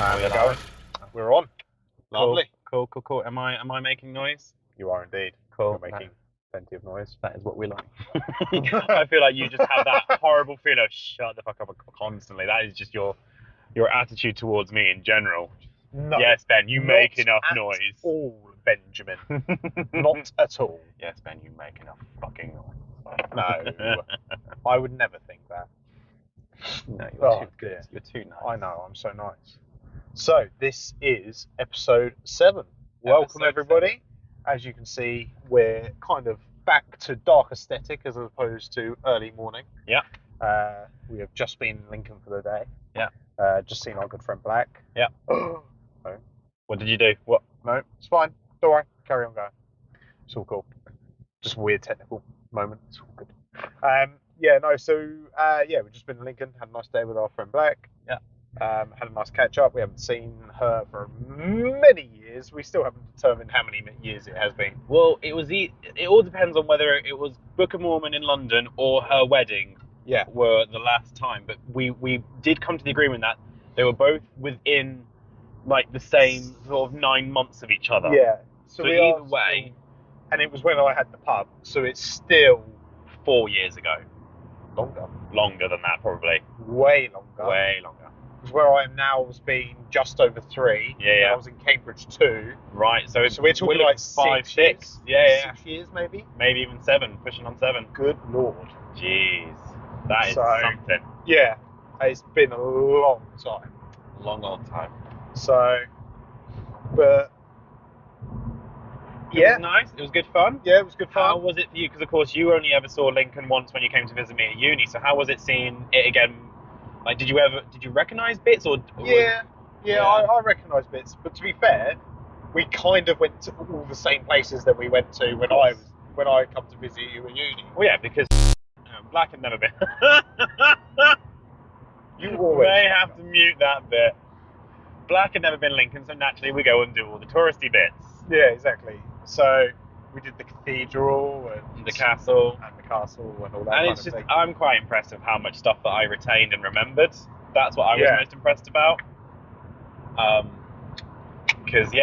And we're going. We're on. Lovely. Cool. Am I making noise? You are indeed. Cool. You're making plenty of noise. That is what we like. I feel like you just have that horrible feeling of shut the fuck up constantly. That is just your attitude towards me in general. No. Yes, Ben, you make enough noise. All, Benjamin. Not at all. Yes, Ben, you make enough fucking noise. No. I would never think that. No, you're too good. Dear. You're too nice. I know, I'm so nice. So, this is episode 7. Welcome, everybody. 7. As you can see, we're kind of back to dark aesthetic as opposed to early morning. Yeah. We have just been in Lincoln for the day. Yeah. Just seen our good friend Black. Yeah. No. What did you do? What? No, it's fine. Don't worry. Carry on going. It's all cool. Just a weird technical moment. It's all good. We've just been in Lincoln, had a nice day with our friend Black. Yeah. Had a nice catch up. We haven't seen her for many years. We still haven't determined how many years it has been. Well, it all depends on whether it was Book of Mormon in London or her wedding. Yeah. Were the last time, but we did come to the agreement that they were both within like the same sort of 9 months of each other. Yeah. So either way, and it was when I had the pub, so it's still 4 years ago. Longer than that, probably. Way longer. Because where I am now has been just over 3. Yeah. I was in Cambridge 2. Right. So we're talking like 5, 6. Years. Yeah. 6 years maybe. Maybe even 7. Pushing on 7. Good lord. Jeez. That is something. Yeah. It's been a long time. Long old time. So, but It was nice. It was good fun. Yeah, it was good fun. How was it for you? Because of course you only ever saw Lincoln once when you came to visit me at uni. So how was it seeing it again? Like, did you recognise bits or? Yeah. I recognise bits. But to be fair, we kind of went to all the same places that we went to when I come to visit you at uni. Well, yeah, because Black had never been. You always may have to mute that bit. Black had never been Lincoln, so naturally we go and do all the touristy bits. Yeah, exactly. So we did the cathedral and the castle and all that. And it's just, I'm quite impressed with how much stuff that I retained and remembered. That's what I was most impressed about. Because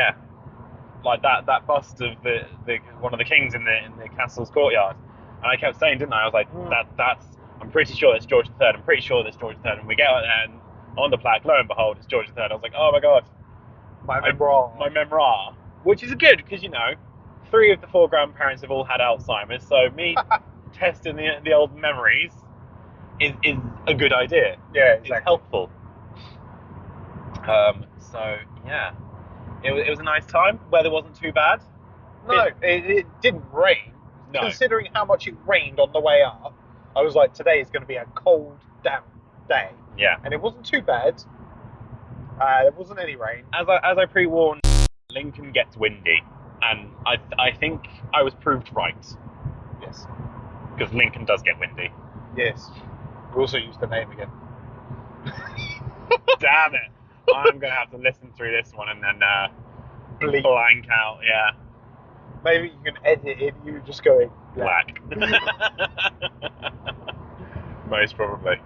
like that bust of the one of the kings in the castle's courtyard, and I kept saying, didn't I? I was like, that's. I'm pretty sure that's George III. I'm pretty sure that's George III. And we get out there, and on the plaque, lo and behold, it's George III. I was like, oh my god, my memoir. Which is good because 3 of the 4 grandparents have all had Alzheimer's, so me testing the old memories is a good idea. Yeah, exactly. It's helpful. It was a nice time. Weather wasn't too bad. No, it didn't rain. No. Considering how much it rained on the way up, I was like, today is going to be a cold, damp day. Yeah. And it wasn't too bad. There wasn't any rain. As I pre-warned, Lincoln gets windy, and I think I was proved right. Yes. Because Lincoln does get windy. Yes. We also used the name again. Damn it! I'm gonna have to listen through this one and then blank out. Yeah. Maybe you can edit in you just going Black. Most probably.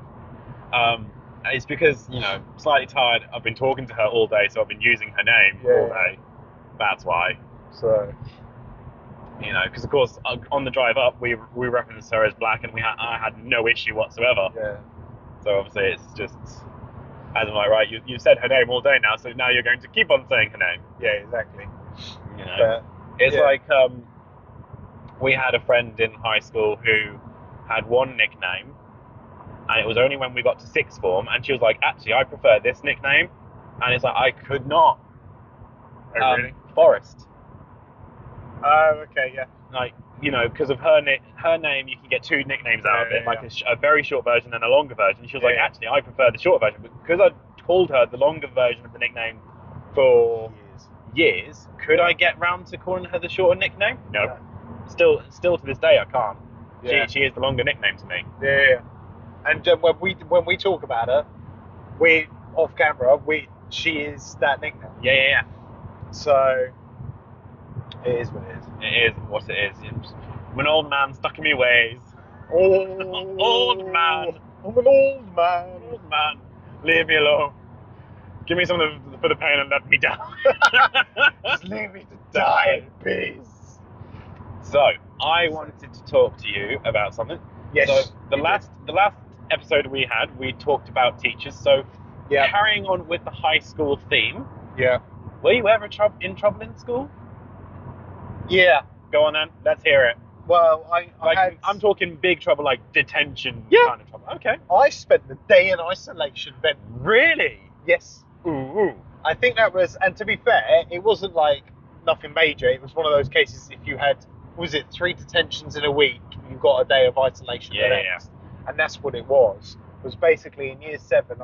It's because slightly tired. I've been talking to her all day, so I've been using her name all day. That's why. So, because of course on the drive up we referenced her as Black, and I had no issue whatsoever. Yeah. So obviously it's just, as am I right? You said her name all day now, so now you're going to keep on saying her name. Yeah, exactly. It's like we had a friend in high school who had one nickname, and it was only when we got to 6th form, and she was like, actually, I prefer this nickname, and it's like, I could not. Oh, really? Forrest. Oh, okay, yeah. Like, because of her name, you can get 2 nicknames out of it, like a very short version and a longer version. She was like, actually, I prefer the short version, but because I called her the longer version of the nickname for years, could I get round to calling her the shorter nickname? No. Yeah. Still to this day, I can't. Yeah. She is the longer nickname to me. Yeah. And when we talk about her, we off camera, she is that nickname. Yeah. So it is what it is. It is what it is. I'm an old man stuck in my ways. Old man. I'm an old man. Old man. Leave me alone. Give me something for the pain and let me die. Just leave me to die in peace. So, I wanted to talk to you about something. Yes. So, the last episode we had, we talked about teachers. So, carrying on with the high school theme. Yeah. Were you ever in trouble in school? Yeah. Go on then. Let's hear it. Well, I'm talking big trouble, like detention kind of trouble. Okay. I spent the day in isolation then. Really? Yes. Ooh. I think that was, and to be fair, it wasn't like nothing major. It was one of those cases if you had, was it 3 detentions in a week, you got a day of isolation the next. And that's what it was. It was basically in year 7,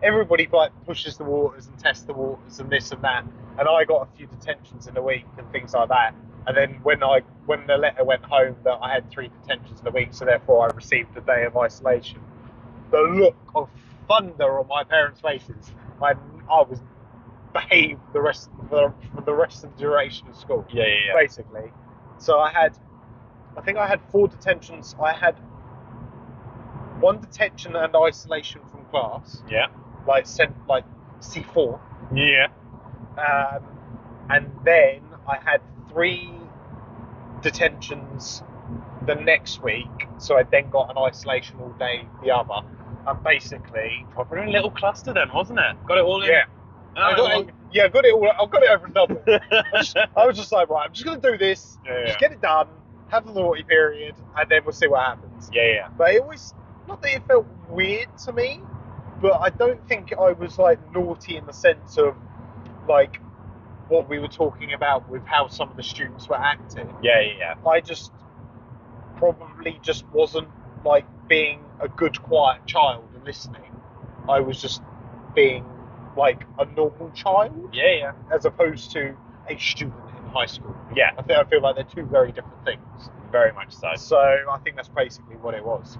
everybody like pushes the waters and tests the waters and this and that. And I got a few detentions in a week and things like that. And then when the letter went home that I had 3 detentions in a week, so therefore I received a day of isolation, the look of thunder on my parents' faces, I was behaved for the rest of the duration of school. Yeah. Basically. So I think I had 4 detentions. I had 1 detention and isolation from class. Yeah. Like C4. Yeah. And then I had 3 detentions the next week, so I then got an isolation all day the other. And basically, proper a little cluster then, wasn't it? Got it all in. Yeah. I got it all. I got it over and done with. I was just like, right, I'm just gonna do this. Just get it done. Have the naughty period, and then we'll see what happens. Yeah. But it always, not that it felt weird to me, but I don't think I was like naughty in the sense of like what we were talking about with how some of the students were acting. Yeah. I just probably just wasn't like being a good, quiet child and listening. I was just being like a normal child. Yeah. As opposed to a student in high school. Yeah. I feel like they're 2 very different things. Very much so. So I think that's basically what it was.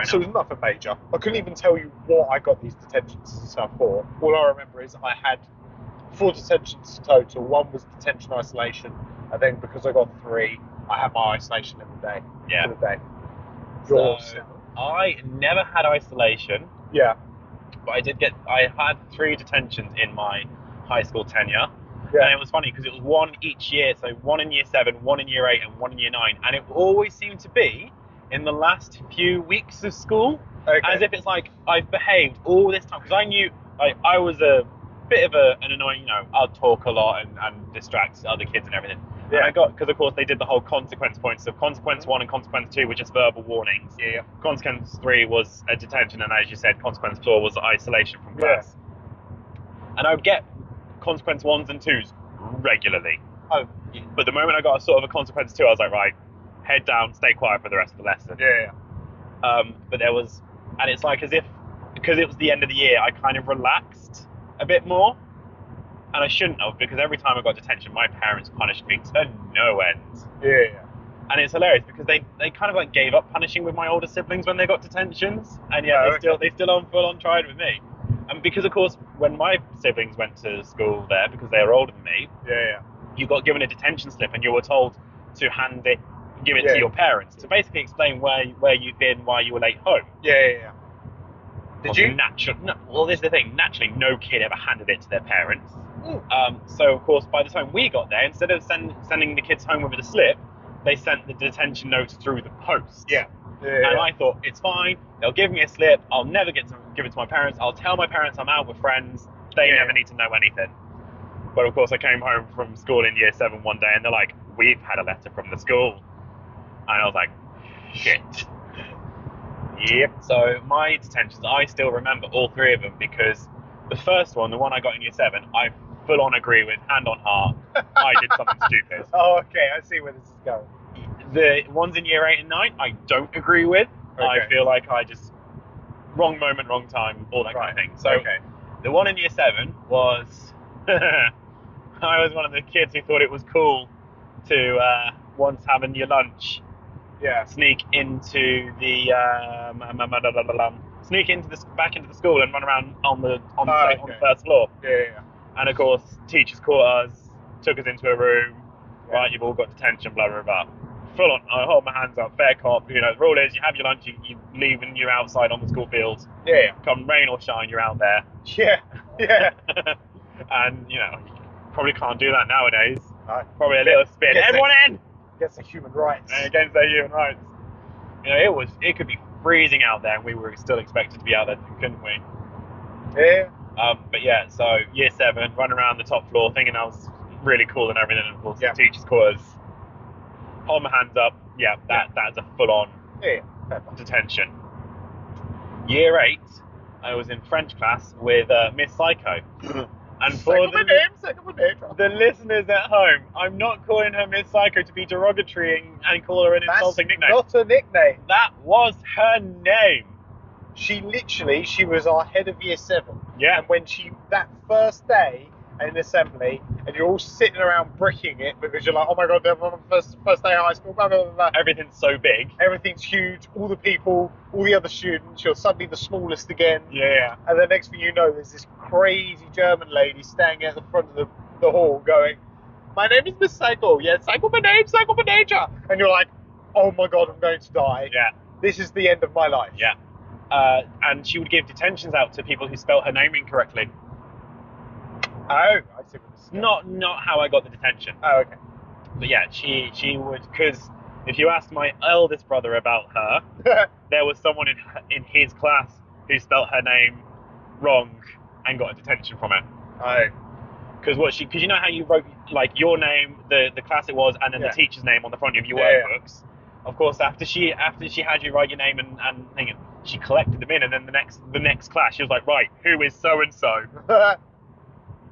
So it was nothing major. I couldn't even tell you what I got these detentions and stuff for. All I remember is I had 4 detentions total. 1 was detention isolation, and then because I got 3, I had my isolation every day. Yeah. For the day. So I never had isolation. Yeah. But I had 3 detentions in my high school tenure. Yeah. And it was funny because it was 1 each year. So 1 in year 7, 1 in year 8, and 1 in year 9. And it always seemed to be in the last few weeks of school. Okay. As if it's like I've behaved all this time. Because I knew I was a bit of an annoying, I'd talk a lot and distract other kids and everything. Yeah. And I got, because of course they did the whole consequence points. So consequence 1 and consequence 2 were just verbal warnings. Yeah. Consequence 3 was a detention, and as you said, consequence 4 was isolation from class. And I would get consequence 1s and 2s regularly. Oh. But the moment I got a sort of a consequence 2, I was like, right, head down, stay quiet for the rest of the lesson. Yeah. But there was, and it's like as if, because it was the end of the year, I kind of relaxed a bit more. And I shouldn't have, because every time I got detention, my parents punished me to no end. Yeah. And it's hilarious because they kind of like gave up punishing with my older siblings when they got detentions, and yet they still on full on tried with me. And because of course when my siblings went to school there, because they were older than me, you got given a detention slip and you were told to give it to your parents to basically explain where you've been, why you were late home. Yeah. Did you? Well, this is the thing. Naturally, no kid ever handed it to their parents. So, of course, by the time we got there, instead of sending the kids home with a slip, they sent the detention notes through the post. Yeah. And I thought, it's fine. They'll give me a slip. I'll never give it to my parents. I'll tell my parents I'm out with friends. They never need to know anything. But, of course, I came home from school in year 7 one day, and they're like, we've had a letter from the school. And I was like, shit. Yep. So my detentions, I still remember all 3 of them, because the first one, the one I got in year 7, I full on agree with, hand on heart, I did something stupid. Oh, okay, I see where this is going. The ones in year 8 and 9, I don't agree with. Okay. I feel like I just, wrong moment, wrong time, all that kind of thing. So the one in year 7 was, I was one of the kids who thought it was cool to, once having your lunch, sneak into the back into the school and run around on the first floor. Yeah. And of course, teachers caught us, took us into a room. Right, you've all got detention, blah blah blah. full on. I hold my hands up, fair cop. You know, the rule is you have your lunch, you leave, and you're outside on the school fields. Yeah. Come rain or shine, you're out there. Yeah. Yeah. And you know, you probably can't do that nowadays. No. Probably a little spin. Everyone in Against the human rights. against their human rights. You know, it could be freezing out there, and we were still expected to be out there, couldn't we? Yeah. But yeah, so year 7, running around the top floor, thinking I was really cool and everything, and of course the teachers' quarters. Hold my hands up. Yeah, that's a full-on detention. Year 8, I was in French class with Miss Psycho. And for the listeners at home, I'm not calling her Miss Psycho to be derogatory and call her an insulting nickname. Not a nickname. That was her name. She was our head of year 7. Yeah. And when that first day in assembly, and you're all sitting around bricking it because you're like, oh my god, first day of high school, blah, blah, blah, blah. Everything's so big. Everything's huge. All the people, all the other students, you're suddenly the smallest again. Yeah. And the next thing you know, there's this crazy German lady standing at the front of the hall going, my name is Miss Psycho. Yeah, Psycho my name, Psycho my nature. And you're like, oh my god, I'm going to die. Yeah. This is the end of my life. Yeah. And she would give detentions out to people who spelt her name incorrectly. Oh, I see what this is. Not how I got the detention. Oh, okay. But yeah, she would, because if you asked my eldest brother about her, there was someone in his class who spelt her name wrong and got a detention from it. Oh. Because you know how you wrote like your name, the class it was, and then the teacher's name on the front of your workbooks. Of course, after she had you write your name and thinking, she collected them in, and then the next class she was like, right, who is so and so?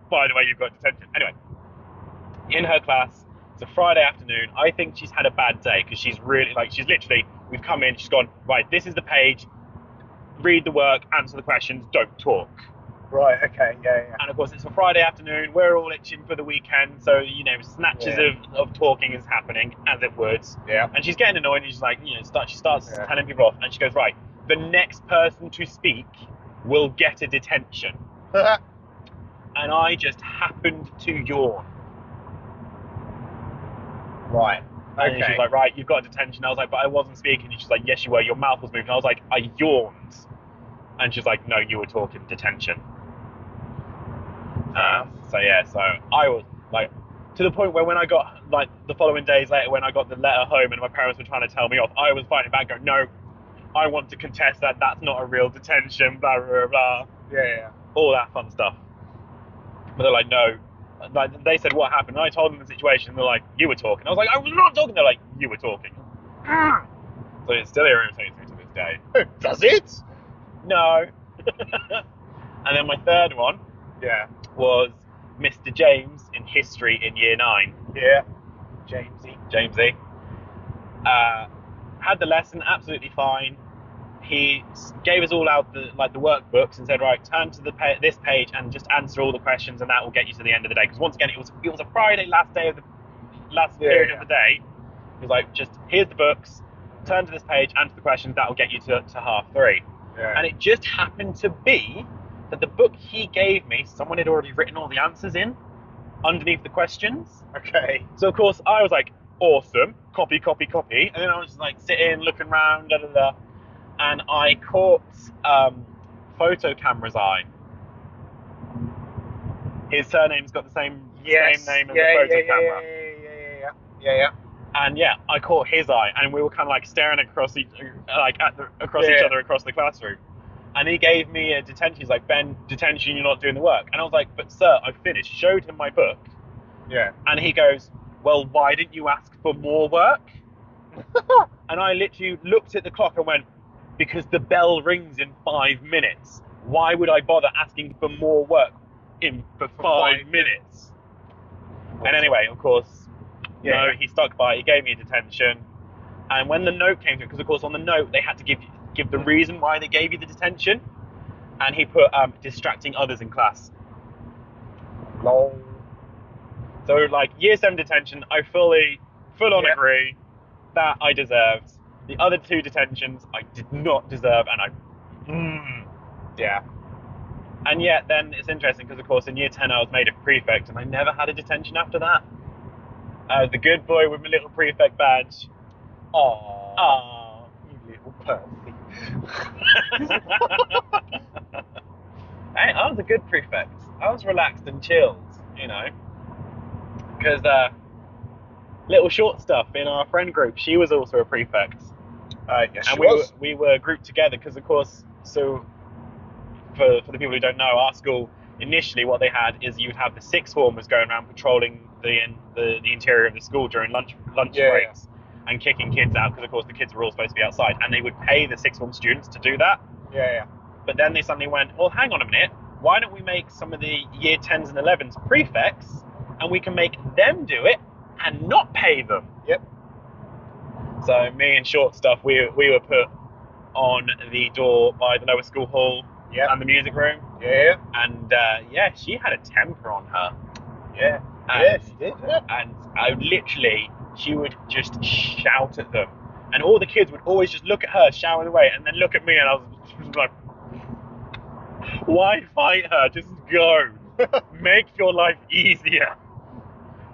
By the way, you've got detention. Anyway, in her class, it's a Friday afternoon. I think she's had a bad day because she's literally, we've come in, she's gone, right, this is the page, read the work, answer the questions, don't talk. Right, okay, yeah. And of course, it's a Friday afternoon, we're all itching for the weekend, so, you know, snatches of talking is happening, as it would. Yeah. And she's getting annoyed, and she's like, you know, she starts telling people off, and she goes, right, the next person to speak will get a detention. And I just happened to yawn. Right. And she was like, right, you've got a detention. I was like, but I wasn't speaking. And she's like, yes, you were. Your mouth was moving. I was like, I yawned. And she's like, no, you were talking. Detention. So I was like, to the point where when I got, like, the following days later, when I got the letter home and my parents were trying to tell me off, I was fighting back, going, no, I want to contest that. That's not a real detention, blah, blah, blah. Yeah. All that fun stuff. But they're like, no. Like, they said, what happened? And I told them the situation, and they're like, you were talking. I was like, I was not talking. They're like, you were talking. So it still irritates me to this day. Does it? No. And then my third one was Mr. James in history in year 9. Yeah. Jamesy. Had the lesson absolutely fine. He gave us all out the workbooks and said, right, turn to this page and just answer all the questions, and that will get you to the end of the day. Because once again, it was a Friday, last period of the day. He was like, just here's the books, turn to this page, answer the questions, that will get you to 3:30. Yeah. And it just happened to be that the book he gave me, someone had already written all the answers in underneath the questions. Okay. So of course I was like, awesome, copy, and then I was just like sitting, looking around, and I caught photo camera's eye. His surname's got the same name as the photo camera. Yeah. And I caught his eye, and we were kind of like staring across each other across the classroom. And he gave me a detention. He's like, Ben, detention, you're not doing the work. And I was like, but sir, I finished. Showed him my book. Yeah. And he goes, well, why didn't you ask for more work? And I literally looked at the clock and went, because the bell rings in 5 minutes. Why would I bother asking for more work for 5 minutes? And anyway, of course, he stuck by it. He gave me a detention. And when the note came through, because of course on the note they had to give the reason why they gave you the detention, and he put distracting others in class. Lol. So like year 7 detention, I full on agree that I deserved. The other 2 detentions I did not deserve, and And yet then it's interesting because of course in year 10 I was made a prefect, and I never had a detention after that. The good boy with my little prefect badge. Oh, Oh. you little pussy. Hey, I was a good prefect. I was relaxed and chilled, because little short stuff in our friend group, she was also a prefect. Yes, And she was. we were grouped together because, of course, so for the people who don't know, our school initially what they had is you'd have the sixth formers going around patrolling the interior of the school during lunch breaks and kicking kids out because, of course, the kids were all supposed to be outside, and they would pay the sixth form students to do that. Yeah. But then they suddenly went, well, hang on a minute, why don't we make some of the year 10s and 11s prefects, and we can make them do it and not pay them. Yep. So me and Short Stuff, we were put on the door by the lower school hall and the music room. Yeah. And she had a temper on her. Yeah. And, she did. Yeah. And she would just shout at them. And all the kids would always just look at her, shouting away, and then look at me, and I was like, why fight her? Just go. Make your life easier.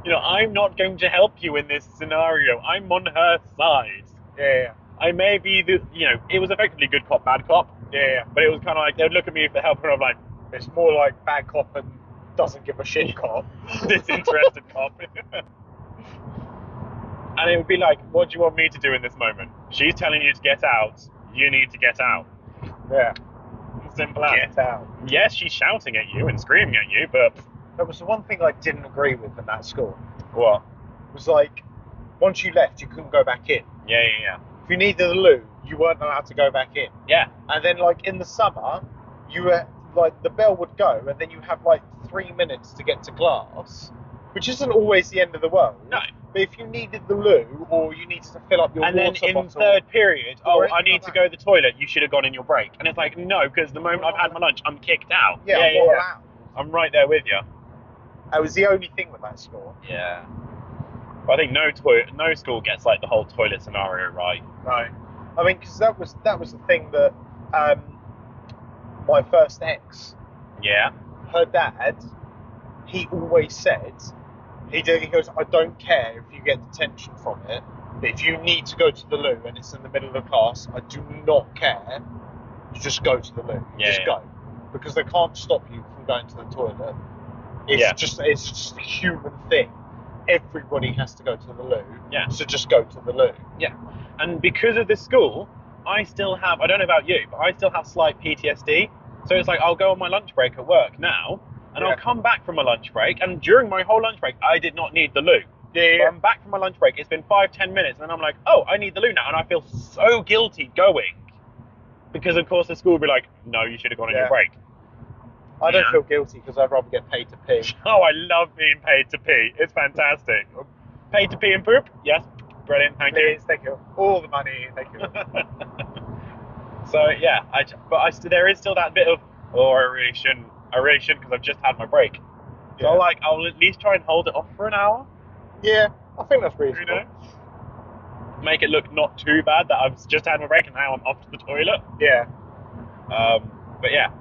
I'm not going to help you in this scenario. I'm on her side. Yeah. I may be it was effectively good cop, bad cop. Yeah. But it was kind of like, they'd look at me for help, and I'm like, it's more like bad cop and doesn't give a shit cop. Disinterested cop. And it would be like, what do you want me to do in this moment? She's telling you to get out. You need to get out. Yeah. Simple as. Get out. Yes, she's shouting at you and screaming at you, but... There was the one thing I didn't agree with in that school. What? It was like, once you left, you couldn't go back in. Yeah. If you needed a loo, you weren't allowed to go back in. Yeah. And then, like, in the summer, you were, like, the bell would go, and then you have, like, 3 minutes to get to class, which isn't always the end of the world. No. But if you needed the loo, or you needed to fill up your water bottle... And then in third period, I need to go to the toilet, you should have gone in your break. And it's like, no, because the moment I've had my lunch, I'm kicked out. Yeah. Allowed. I'm right there with you. That was the only thing with that school. Yeah. But I think no school gets, like, the whole toilet scenario right. No. I mean, because that was the thing that my first ex... Yeah. Her dad, he always said... He goes, I don't care if you get detention from it, but if you need to go to the loo and it's in the middle of the class, I do not care. You just go to the loo. Go. Because they can't stop you from going to the toilet. It's just a human thing. Everybody has to go to the loo. Yeah. So just go to the loo. Yeah. And because of this school, I still have, I don't know about you, but I still have slight PTSD. So it's like, I'll go on my lunch break at work now, and I'll come back from my lunch break, and during my whole lunch break, I did not need the loo. Yeah. But I'm back from my lunch break, it's been 5-10 minutes, and then I'm like, oh, I need the loo now, and I feel so guilty going. Because, of course, the school will be like, no, you should have gone on your break. I don't feel guilty because I'd rather get paid to pee. Oh, I love being paid to pee. It's fantastic. Paid to pee and poop? Yes. Brilliant, thank you. Thank you. All the money, thank you. So, yeah, there is still that bit of, I really shouldn't because I've just had my break. So, I'll at least try and hold it off for an hour. Yeah, I think that's reasonable. Make it look not too bad that I've just had my break and now I'm off to the toilet. Yeah. But yeah.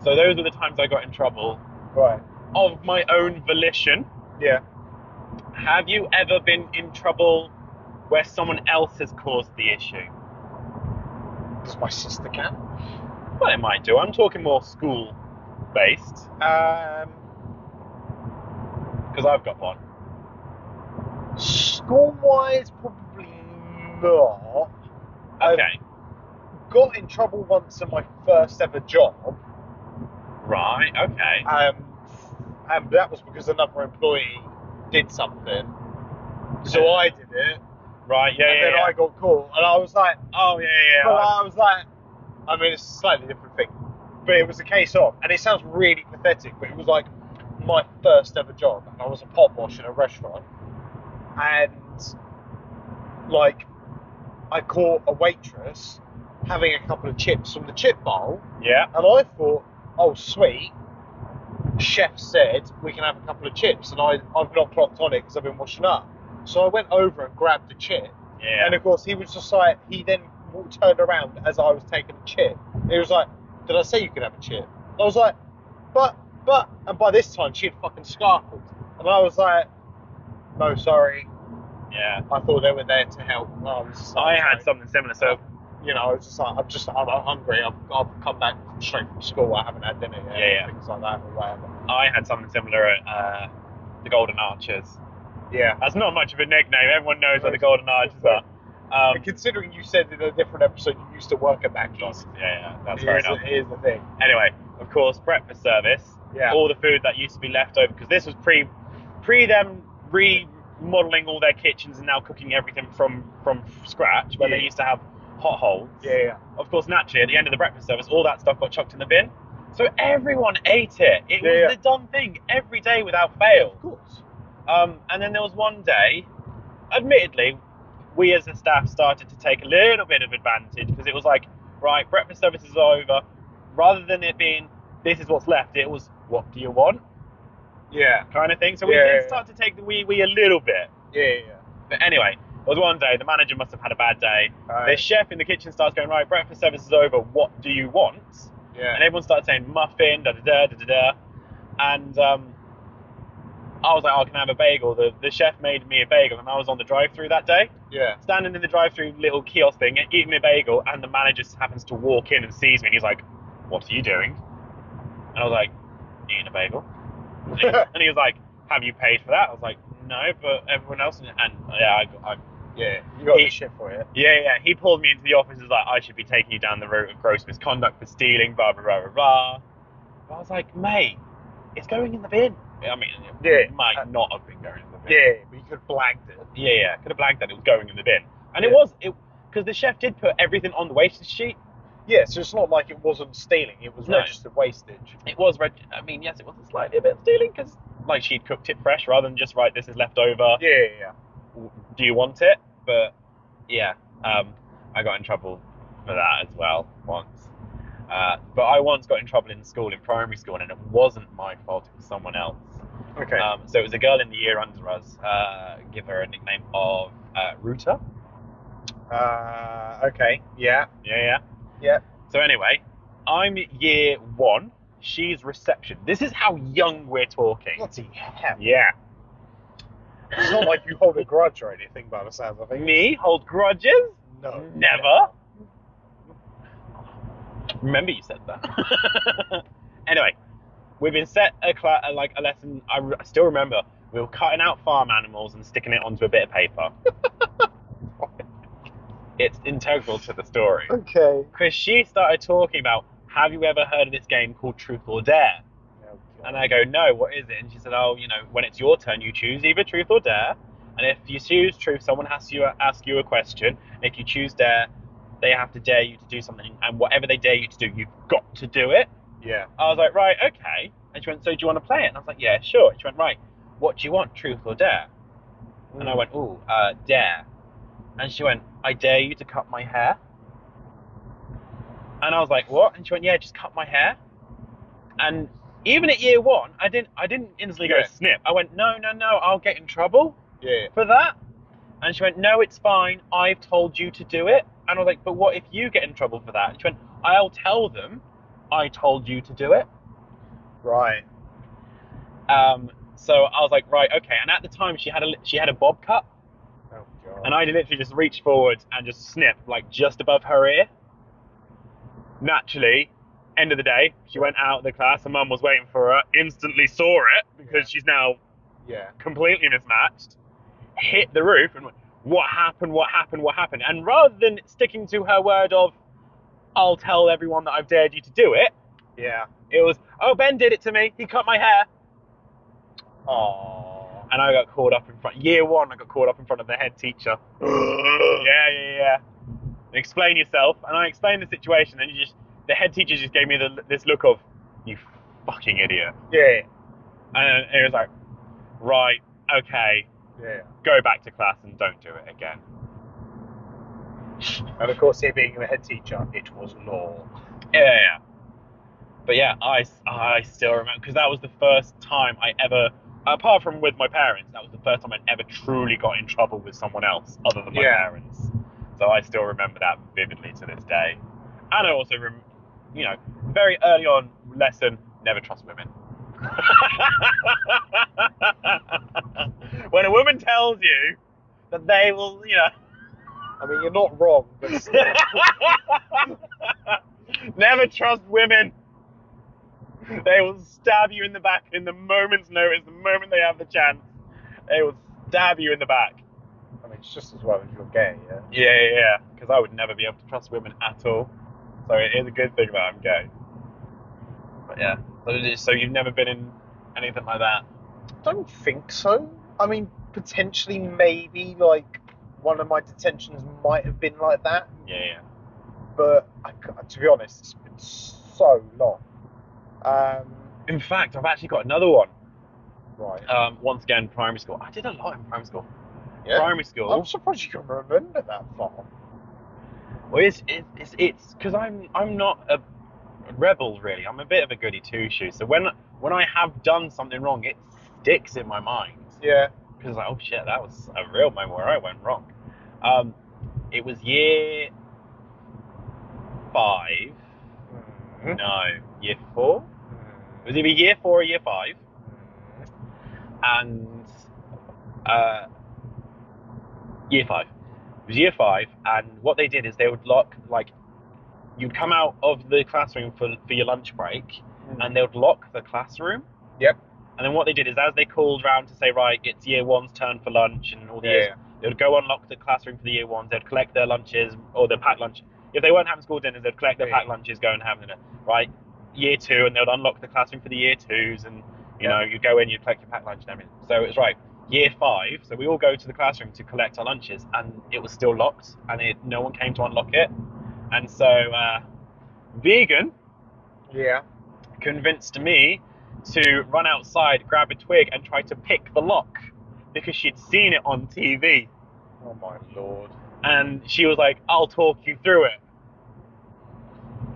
So those are the times I got in trouble. Right. Of my own volition. Yeah. Have you ever been in trouble where someone else has caused the issue? Does my sister can? Well, it might do. I'm talking more school-based. Because I've got one. School-wise, probably not. Okay. Got in trouble once in my first ever job. Right, okay. And that was because another employee did something. So I did it. Right, yeah, and then I got caught. And I was like... Oh, yeah. But I was like... I mean, it's a slightly different thing. But it was a case of... And it sounds really pathetic, but it was like my first ever job. And I was a pot wash in a restaurant. And... like... I caught a waitress having a couple of chips from the chip bowl. Yeah. And I thought, oh, sweet. Chef said we can have a couple of chips. And I've not clocked on it because I've been washing up. So I went over and grabbed the chip. Yeah. And of course, he was just like, he then turned around as I was taking the chip. He was like, did I say you could have a chip? I was like, but. And by this time, she had fucking sparkled. And I was like, no, sorry. Yeah. I thought they were there to help. I had something similar. So, I was just like, I'm hungry. I've come back straight from school. I haven't had dinner yet. Yeah. Things like that or whatever. I had something similar at the Golden Archers. Yeah. That's not much of a nickname. Everyone knows where the Golden Archers are. And considering you said in a different episode you used to work at McDonald's. Yeah, that's fair enough. Here's the thing. Anyway, of course, breakfast service. Yeah. All the food that used to be left over, because this was pre them remodeling all their kitchens and now cooking everything from scratch, where they used to have hot holds. Yeah. Of course, naturally, at the end of the breakfast service, all that stuff got chucked in the bin. So everyone ate it. It was the done thing every day without fail. Of course. And then there was one day, admittedly, we as a staff started to take a little bit of advantage, because it was like, right, breakfast service is over. Rather than it being, this is what's left, it was, what do you want? Yeah. Kind of thing. So we did start to take the wee a little bit. Yeah. But anyway, it was one day, the manager must have had a bad day. The chef in the kitchen starts going, right, breakfast service is over, what do you want? Yeah. And everyone started saying muffin, da-da-da. And I was like, oh, can I have a bagel? The chef made me a bagel, and I was on the drive-thru that day. Yeah. Standing in the drive-thru little kiosk thing, eating a bagel, and the manager just happens to walk in and sees me, and he's like, what are you doing? And I was like, eating a bagel. And he was like, have you paid for that? I was like, no, but everyone else, and you got the shit for it. Yeah. He pulled me into the office and was like, I should be taking you down the route of gross misconduct for stealing, blah, blah, blah, blah, blah. But I was like, mate, it's going in the bin. I mean, it might not have been going in the bin. Yeah, but you could have blanked it. Yeah, could have blanked that. It was going in the bin. And it was, because the chef did put everything on the wastage sheet. Yeah, so it's not like it wasn't stealing, it was registered wastage. It was, I mean, yes, it was slightly a bit stealing, because, like, she'd cooked it fresh rather than just, right, this is left over. Yeah. Do you want it? But, yeah, I got in trouble for that as well once. But I once got in trouble in school, in primary school, and it wasn't my fault, it was someone else. Okay. So it was a girl in the year under us, give her a nickname of Ruta. Okay, yeah. So anyway, I'm year 1, she's reception. This is how young we're talking. Bloody hell. Yeah. It's not like you hold a grudge or anything by the sounds of things. Me? Hold grudges? No. Never. Remember you said that. Anyway, we've been set a lesson. I still remember we were cutting out farm animals and sticking it onto a bit of paper. It's integral to the story. Okay. Because she started talking about, have you ever heard of this game called Truth or Dare? Oh, and I go, no, what is it? And she said, oh, when it's your turn, you choose either Truth or Dare. And if you choose Truth, someone has to ask you a question. And if you choose Dare, they have to dare you to do something. And whatever they dare you to do, you've got to do it. Yeah. I was like, right, okay. And she went, so do you want to play it? And I was like, yeah, sure. And she went, right, what do you want, Truth or Dare? And I went, Dare. And she went, I dare you to cut my hair. And I was like, what? And she went, yeah, just cut my hair. And even at year 1, I didn't instantly go snip. I went, no, I'll get in trouble for that. And she went, no, it's fine. I've told you to do it. And I was like, but what if you get in trouble for that? And she went, I'll tell them I told you to do it. Right. So I was like, right, okay. And at the time, she had a bob cut. Oh, God. And I literally just reached forward and just snipped, like, just above her ear. Naturally, end of the day, she went out of the class, her mum was waiting for her, instantly saw it, because she's now completely mismatched, hit the roof, and went, what happened? And rather than sticking to her word of, I'll tell everyone that I've dared you to do it, it was, oh, Ben did it to me, he cut my hair. Aww. And I got called up in front, year 1, I got called up in front of the head teacher. Yeah. Explain yourself. And I explained the situation, and the head teacher just gave me this look of, you fucking idiot. Yeah. And it was like, right, okay, go back to class and don't do it again. And of course, here being a head teacher, it was law. Yeah. But yeah, I still remember, because that was the first time I ever, apart from with my parents, that was the first time I'd ever truly got in trouble with someone else other than my parents. So I still remember that vividly to this day. And I also, very early on lesson, never trust women. When a woman tells you that they will, I mean, you're not wrong, but still. Never trust women. They will stab you in the back in the moment's notice, the moment they have the chance. They will stab you in the back. I mean, it's just as well as you're gay, yeah? Yeah. Because I would never be able to trust women at all. So it is a good thing that I'm gay. But yeah. So you've never been in anything like that? I don't think so. I mean, potentially, maybe, like, one of my detentions might have been like that. Yeah. But, to be honest, it's been so long. In fact, I've actually got another one. Right. Once again, primary school. I did a lot in primary school. Yeah. Primary school. I'm surprised you can remember that far. Well, it's because I'm not a rebel really. I'm a bit of a goody two shoes. So when I have done something wrong, it sticks in my mind. Yeah. Because like, oh shit, that was a real moment where I went wrong. It was year 5. Mm-hmm. No, year 4. It was either year 4 or year 5. And year 5. It was year 5, and what they did is they would lock, like, you'd come out of the classroom for your lunch break, and they would lock the classroom. Yep. And then what they did is, as they called round to say, right, it's year 1's turn for lunch, and all the years, they would go unlock the classroom for the year 1s. They'd collect their lunches or their packed lunch. If they weren't having school dinners, they'd collect their packed lunches, go and have dinner. Right, year 2, and they would unlock the classroom for the year 2s, and you know, you'd go in, you'd collect your packed lunch and everything. So it was right. Year 5, so we all go to the classroom to collect our lunches, and it was still locked, and no one came to unlock it. And so Vegan convinced me to run outside, grab a twig, and try to pick the lock because she'd seen it on TV. Oh my lord. And she was like, I'll talk you through it.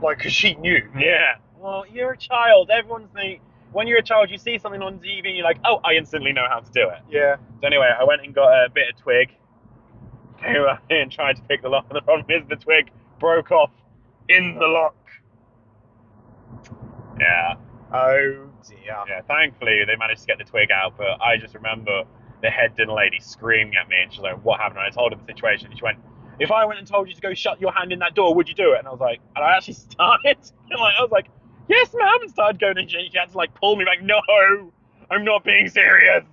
Like, because she knew. Yeah. Well, you're a child. Everyone's thinking, when you're a child, you see something on TV and you're like, oh, I instantly know how to do it. Yeah. So anyway, I went and got a bit of twig, came up and tried to pick the lock, and the problem is the twig broke off in the lock. Yeah. Oh dear. Yeah, thankfully they managed to get the twig out, but I just remember the head dinner lady screaming at me, and she's like, what happened? And I told her the situation, and she went, if I went and told you to go shut your hand in that door, would you do it? And I was like, and I actually started, and I was like, yes ma'am, and started going, and she had to like pull me back, no, I'm not being serious.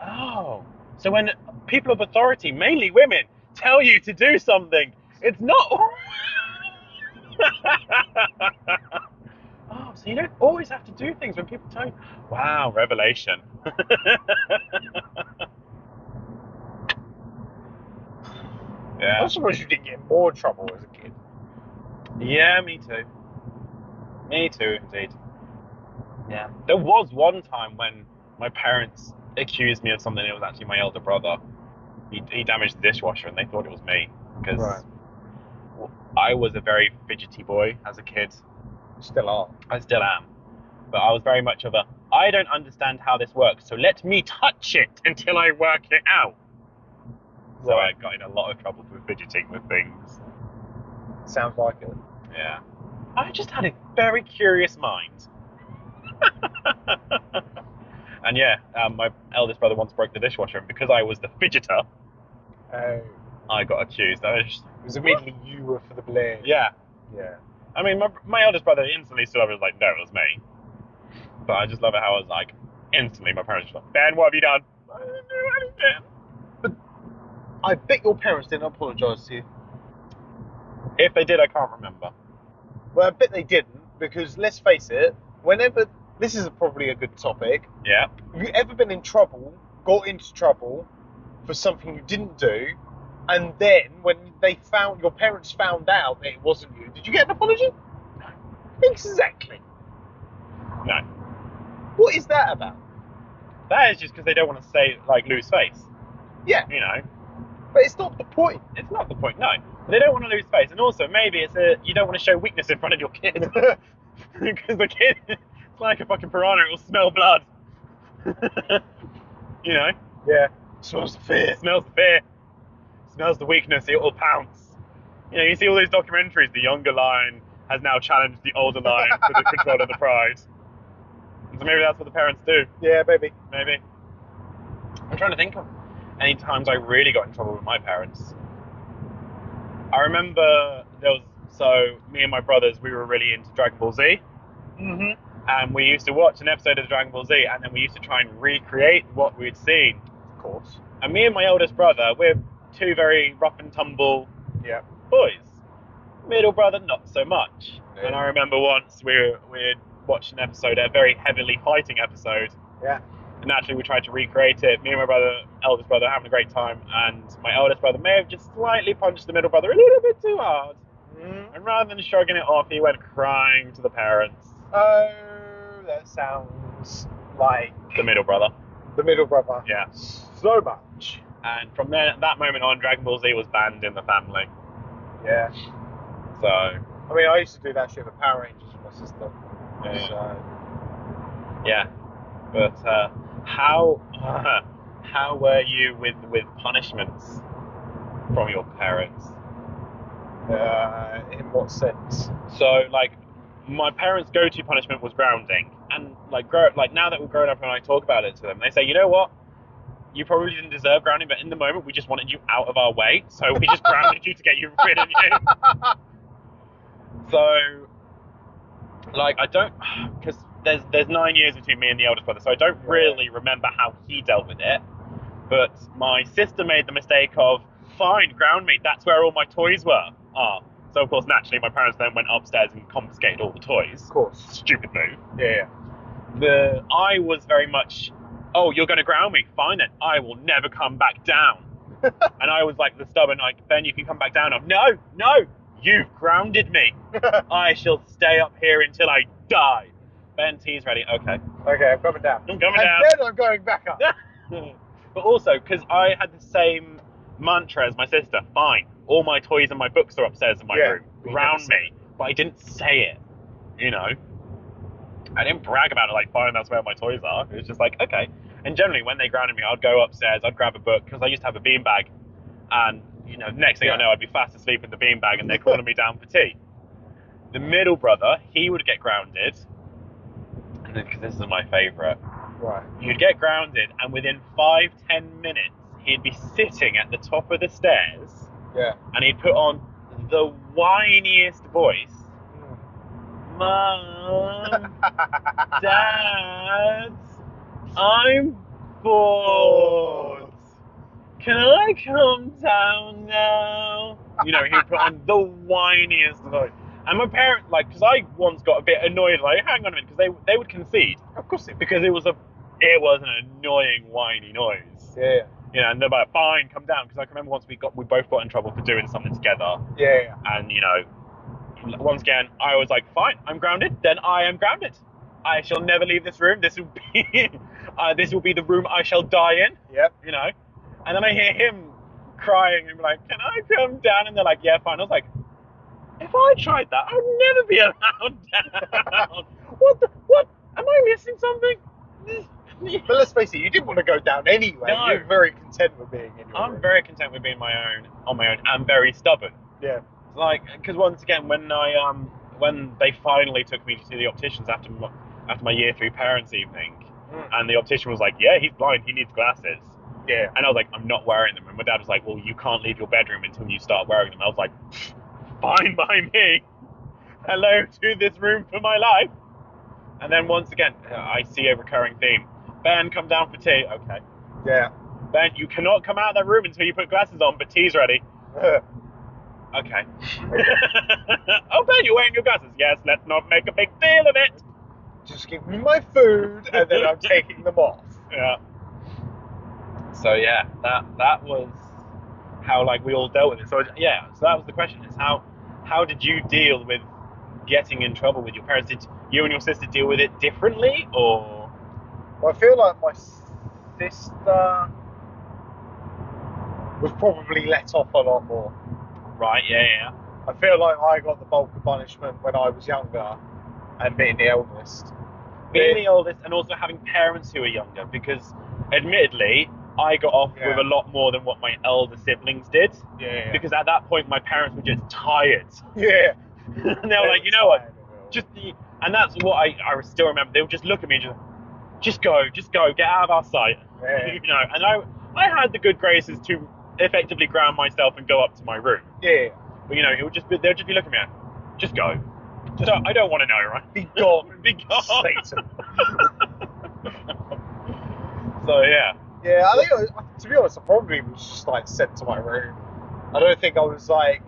Oh, so when people of authority, mainly women, tell you to do something, it's not... Oh, so you don't always have to do things when people tell you. Wow, revelation. Yeah. I'm surprised you didn't get in more trouble as a kid. Yeah, me too. Me too, indeed. Yeah. There was one time when my parents accused me of something. It was actually my elder brother. He damaged the dishwasher, and they thought it was me because I was a very fidgety boy as a kid. Still are. I still am. But I was very much of a, I don't understand how this works, so let me touch it until I work it out. So I got in a lot of trouble for fidgeting with things. Sounds like it. Yeah. I just had a very curious mind. And yeah, my eldest brother once broke the dishwasher, and because I was the fidgeter, I got accused. It was immediately you were for the blame. Yeah. Yeah. I mean, my eldest brother instantly stood up and was like, no, it was me. But I just love it how I was like, instantly my parents were like, Ben, what have you done? I didn't do anything. But I bet your parents didn't apologise to you. If they did, I can't remember. Well, I bet they didn't, because let's face it, whenever, this is probably a good topic. Yeah. Have you ever been in trouble, got into trouble for something you didn't do, and then when your parents found out that it wasn't you, did you get an apology? No. Exactly. No. What is that about? That is just because they don't want to say, like, lose face. Yeah. You know. But it's not the point. It's not the point, no. They don't want to lose face, and also maybe it's you don't want to show weakness in front of your kid. Because the kid, it's like a fucking piranha, it will smell blood. You know? Yeah. Smells the fear. Smells the fear. Smells the weakness, it will pounce. You know, you see all these documentaries, the younger lion has now challenged the older lion for the control of the pride. So maybe that's what the parents do. Yeah, maybe. Maybe. I'm trying to think of. any times I really got in trouble with my parents. I remember me and my brothers, we were really into Dragon Ball Z. Mm-hmm. And we used to watch an episode of Dragon Ball Z, and then we used to try and recreate what we'd seen. Of course. And me and my oldest brother, we're two very rough and tumble boys. Middle brother, not so much. Yeah. And I remember once we watched an episode, a very heavily fighting episode. Yeah. And naturally we tried to recreate it. Me and my eldest brother, having a great time, and my eldest brother may have just slightly punched the middle brother a little bit too hard. Mm. And rather than shrugging it off, he went crying to the parents. Oh, that sounds like the middle brother. The middle brother. Yeah. So much. And from that moment on, Dragon Ball Z was banned in the family. Yeah. So. I mean, I used to do that shit with Power Rangers with my sister. Yeah. So. Yeah. But how were you with punishments from your parents? In what sense? So, like, my parents' go-to punishment was grounding, and now that we're grown up and I talk about it to them, they say, you know what? You probably didn't deserve grounding, but in the moment we just wanted you out of our way, so we just grounded you to get you rid of you. So, like, I don't, because there's 9 years between me and the eldest brother, so I don't really remember how he dealt with it. But my sister made the mistake of, fine, ground me, that's where all my toys were. So of course, naturally, my parents then went upstairs and confiscated all the toys. Of course. Stupid move. Yeah. I was very much, oh, you're going to ground me? Fine then, I will never come back down. And I was like the stubborn, like, Ben, you can come back down. No, you've grounded me. I shall stay up here until I die. Ben, tea's ready. Okay, I'm coming down. I'm coming down. And then I'm going back up. But also, because I had the same mantra as my sister, fine, all my toys and my books are upstairs in my room. Ground me. But I didn't say it, you know. I didn't brag about it like, fine, that's where my toys are. It was just like, okay. And generally, when they grounded me, I'd go upstairs, I'd grab a book, because I used to have a beanbag. And, you know, next thing I know, I'd be fast asleep in the beanbag and they're calling me down for tea. The middle brother, he would get grounded, because this is my favourite. Right. You'd get grounded, and within 5-10 minutes, he'd be sitting at the top of the stairs. Yeah. And he'd put on the whiniest voice. Mum, Dad, I'm bored. Can I come down now? You know, he'd put on the whiniest voice. And my parents, like, because I once got a bit annoyed, like, hang on a minute, because they would concede. Of course they would. Because it was an annoying, whiny noise. Yeah. You know, and they're like, fine, come down. Because I can remember once we both got in trouble for doing something together. Yeah. And, you know, once again, I was like, fine, I'm grounded, then I am grounded. I shall never leave this room. This will be the room I shall die in. Yep. You know? And then I hear him crying and be like, can I come down? And they're like, yeah, fine. I was like, if I tried that, I would never be allowed down. What? Am I missing something? But let's face it, you didn't want to go down anyway. No. You're very content with being in your room. I'm very content with being on my own. I'm very stubborn. Yeah. Like, because once again, when they finally took me to the opticians after my year 3 parents' evening, and the optician was like, yeah, he's blind, he needs glasses. Yeah. And I was like, I'm not wearing them. And my dad was like, well, you can't leave your bedroom until you start wearing them. I was like, fine by me. Hello to this room for my life. And then once again, I see a recurring theme. Ben, come down for tea. Okay. Yeah. Ben, you cannot come out of that room until you put glasses on, but tea's ready. Okay. Oh, Ben, you're wearing your glasses. Yes, let's not make a big deal of it. Just give me my food, and then I'm taking them off. Yeah. So yeah, that was how, like, we all dealt with it. So yeah, so that was the question: is how did you deal with getting in trouble with your parents? Did you and your sister deal with it differently, or? Well, I feel like my sister was probably let off a lot more. Right, yeah. I feel like I got the bulk of punishment when I was younger, and being the eldest. Being the oldest, and also having parents who are younger, because admittedly, I got off with a lot more than what my elder siblings did. Yeah. Because at that point, my parents were just tired. Yeah. And they were like, you know what? And that's what I still remember. They would just look at me and just go, get out of our sight. Yeah. You know, and I had the good graces to effectively ground myself and go up to my room. Yeah. But they'll just be looking at me like, just go. I don't want to know, right? Be gone. Be gone. Satan. So yeah. Yeah, I think to be honest, I probably was just like sent to my room. I don't think I was like,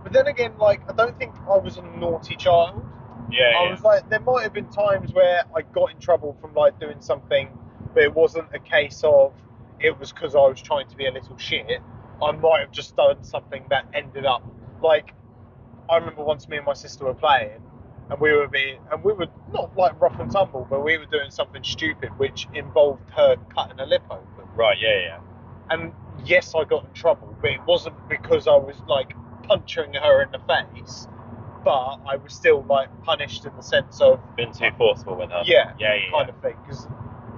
but then again, like I don't think I was a naughty child. Yeah. I was like, there might have been times where I got in trouble from like doing something, but it wasn't a case of it was because I was trying to be a little shit. I might have just done something that ended up like, I remember once me and my sister were playing, and we were not like rough and tumble, but we were doing something stupid which involved her cutting her lip open. Right. Yeah. And yes, I got in trouble, but it wasn't because I was like punching her in the face, but I was still like punished in the sense of Been too forceful with her. Yeah, Yeah. kind of thing, because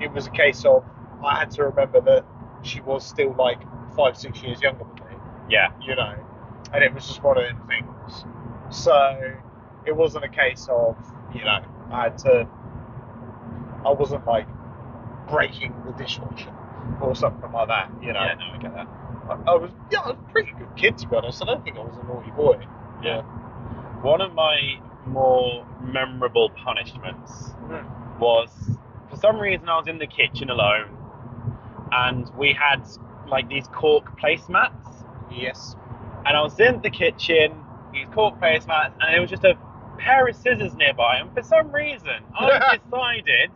it was a case of I had to remember that she was still like 5-6 years younger than me. Yeah. And it was just one of them things. So it wasn't a case of I wasn't like breaking the dishwasher or something like that. Yeah. No, I get that. I was a pretty good kid, to be honest. I don't think I was a naughty boy. Yeah. One of my more memorable punishments was, for some reason, I was in the kitchen alone, and we had like these cork placemats. Yes. And I was in the kitchen, these cork placemats, and there was just a pair of scissors nearby. And for some reason, I decided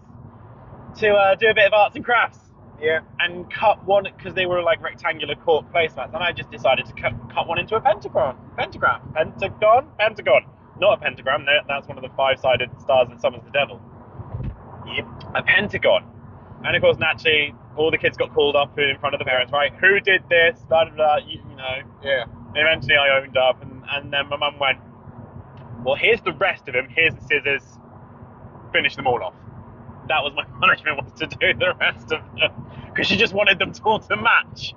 to do a bit of arts and crafts. Yeah. And cut one, because they were like rectangular cork placemats, and I just decided to cut one into a pentagon. Pentagon. Not a pentagram, no, that's one of the 5-sided stars that summons the devil. Yep. A pentagon. And of course, naturally, all the kids got called up in front of the parents, right? Who did this? Blah, blah, blah, you know. Yeah. Eventually, I owned up, and then my mum went, well, here's the rest of them, here's the scissors, finish them all off. That was my punishment, was to do the rest of them, because she just wanted them all to match.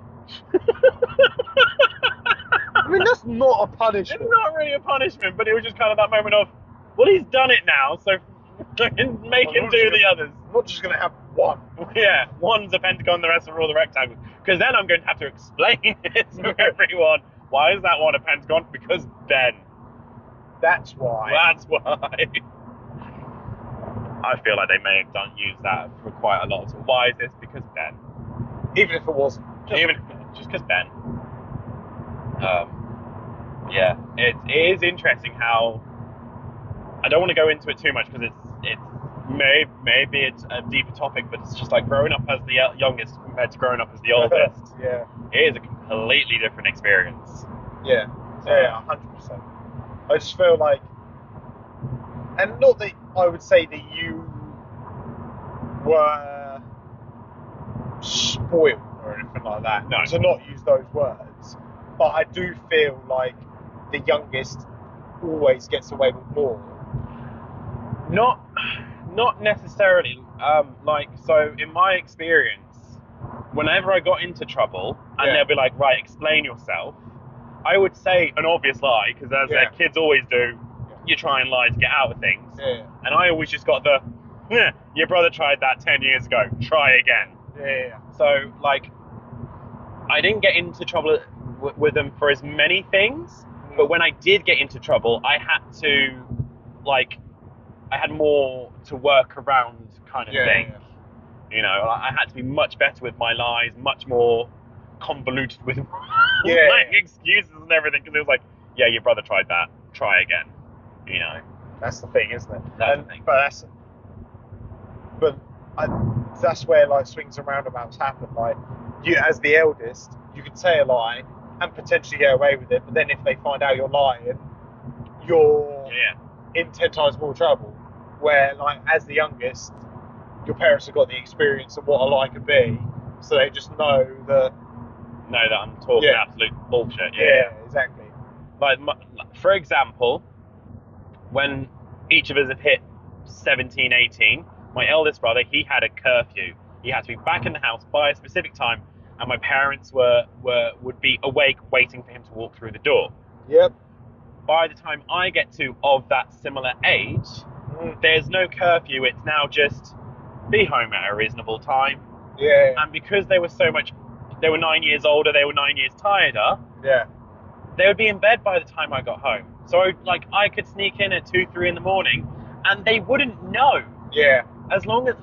I mean, that's not a punishment. It's not really a punishment, but it was just kind of that moment of, well, he's done it now, so make him do the others. I'm not just going to have one. Yeah, one's a pentagon, the rest are all the rectangles. Because then I'm going to have to explain it to everyone. Why is that one a pentagon? Because Ben. That's why. That's why. I feel like they may have used that for quite a lot. So why is this? Because Ben. Even if it wasn't. Just because Ben. Yeah, it is interesting how, I don't want to go into it too much because it's maybe it's a deeper topic, but it's just like growing up as the youngest compared to growing up as the oldest. Yeah. It is a completely different experience. Yeah. Yeah, 100%. I just feel like, and not that I would say that you were spoiled or anything like that. No. To not use those words. But I do feel like the youngest always gets away with more. Not necessarily. So in my experience, whenever I got into trouble, and they'll be like, right, explain yourself, I would say an obvious lie, because as kids always do, you try and lie to get out of things. Yeah. And I always just got the, your brother tried that 10 years ago, try again. Yeah. So, like, I didn't get into trouble with them for as many things, but when I did get into trouble, I had more to work around kind of thing. Yeah. You know, I had to be much better with my lies, much more convoluted with my excuses and everything, because it was like, yeah, your brother tried that, try again. You know, that's the thing, isn't it? That's the thing. That's where like swings and roundabouts happen. Like, you as the eldest, you can say a lie and potentially get away with it, but then if they find out you're lying, you're in 10 times more trouble. Where like as the youngest, your parents have got the experience of what a lie could be, so they just know that I'm talking absolute bullshit. Yeah, exactly. Like, for example, when each of us have hit 17, 18, my eldest brother, he had a curfew. He had to be back in the house by a specific time, and my parents would be awake waiting for him to walk through the door. Yep. By the time I get to of that similar age, there's no curfew. It's now just be home at a reasonable time. Yeah. And because they were so much they were 9 years older, they were 9 years tireder, Yeah. they would be in bed by the time I got home. So I could sneak in at 2, 3 in the morning, and they wouldn't know. Yeah. As long as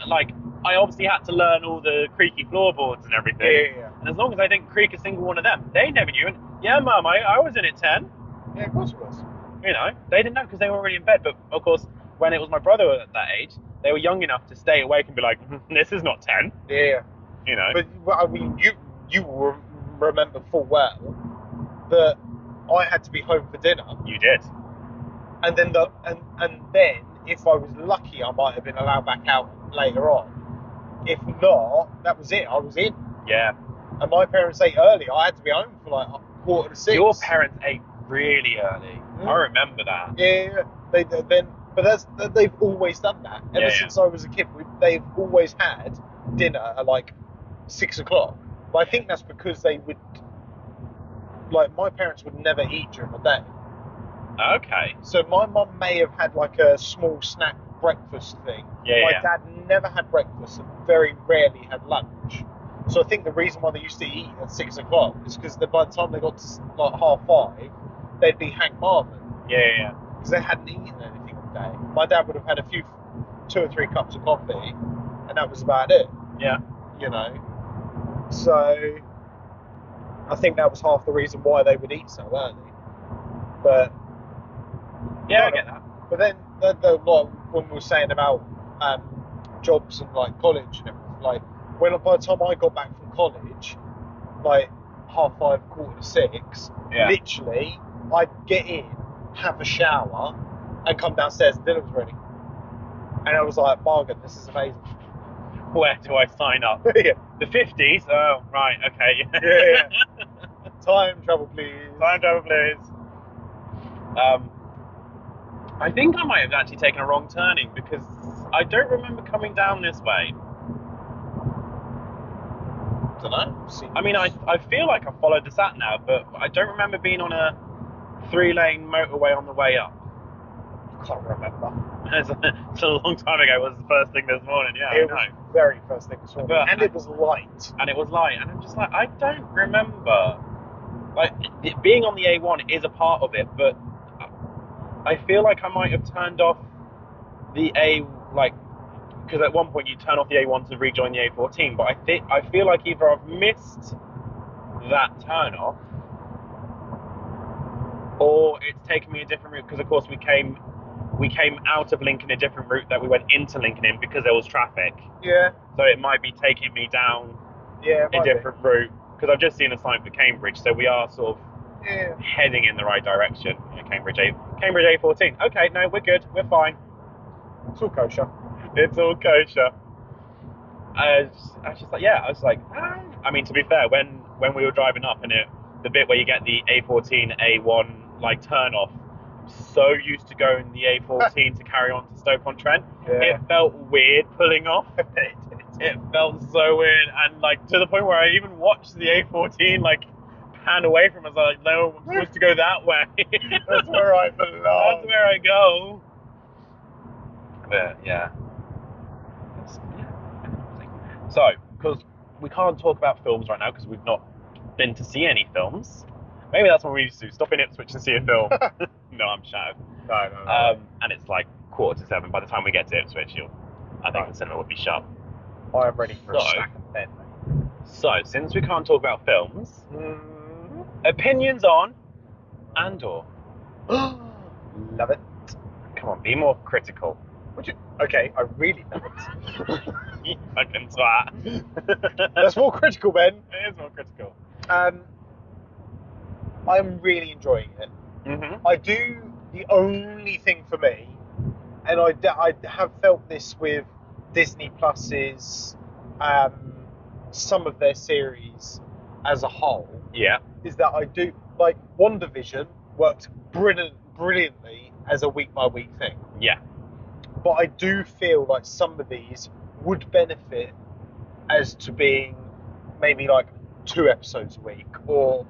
I obviously had to learn all the creaky floorboards and everything. Yeah. And as long as I didn't creak a single one of them, they never knew. And yeah, Mum, I was in at 10. Yeah, of course it was. You know, they didn't know because they were already in bed. But of course, when it was my brother at that age, they were young enough to stay awake and be like, "This is not 10." Yeah. You know. But I mean, you will remember full well that I had to be home for dinner. You did. And then and then if I was lucky, I might have been allowed back out later on. If not, that was it. I was in. Yeah. And my parents ate early. I had to be home for like 5:45. Your parents ate really early. I remember that. Yeah. They've always done that ever since I was a kid. They've always had dinner at like 6 o'clock. But I think that's because they would, like, my parents would never eat during the day. Okay. So my mum may have had like a small snack breakfast thing. My dad never had breakfast and very rarely had lunch. So I think the reason why they used to eat at 6 o'clock is because by the time they got to like 5:30, they'd be hang marvin. Yeah. Because they hadn't eaten anything all day. My dad would have had 2 or 3 cups of coffee, and that was about it. Yeah. You know. So I think that was half the reason why they would eat so early. But yeah, I get that. But then when we were saying about jobs and like college and everything, like by the time I got back from college, like 5:30, 5:45, literally I'd get in, have a shower, and come downstairs and dinner was ready. And I was like, bargain, this is amazing. Where do I sign up? Yeah. The 50s? Oh, right, okay. Yeah. Time travel, please. Time travel, please. I think I might have actually taken a wrong turning because I don't remember coming down this way. Don't know. I mean, I feel like I followed the sat nav, but I don't remember being on a 3-lane motorway on the way up. I can't remember. It's a long time ago. It was the first thing this morning. Yeah, it was the very first thing this morning, and it was light. And I'm just like, I don't remember. Like, being on the A1 is a part of it, but I feel like I might have turned off the because at one point you turn off the A1 to rejoin the A14, but I feel like either I've missed that turn off, or it's taken me a different route, because of course we came out of Lincoln a different route that we went into Lincoln in because there was traffic. Yeah. So it might be taking me down a different route, because I've just seen a sign for Cambridge, so we are sort of heading in the right direction. Cambridge A14. Okay, no, we're good. We're fine. It's all kosher. It's all kosher. I was like, ah. I mean, to be fair, when we were driving up and the bit where you get the A14, A1 like turn off, so used to going the A14 to carry on to Stoke-on-Trent, it felt weird pulling off. It felt so weird, and like to the point where I even watched the A14 like pan away from us. I was like, no, I'm supposed to go that way. That's where I belong. That's where I go. But yeah. So, because we can't talk about films right now because we've not been to see any films. Maybe that's what we used to do. Stop in Ipswich and see a film. No, I'm shattered. No. And it's like 6:45. By the time we get to Ipswich, I think the cinema would be shut. I am ready for a snack and bed. So, since we can't talk about films, opinions on Andor. Love it. Come on, be more critical. Okay, I really love it. You fucking twat. That's more critical, Ben. It is more critical. I'm really enjoying it. Mm-hmm. The only thing for me, and I have felt this with Disney Plus's some of their series as a whole, is that I do like WandaVision worked brilliantly as a week by week thing. Yeah. But I do feel like some of these would benefit as to being maybe like 2 episodes a week, or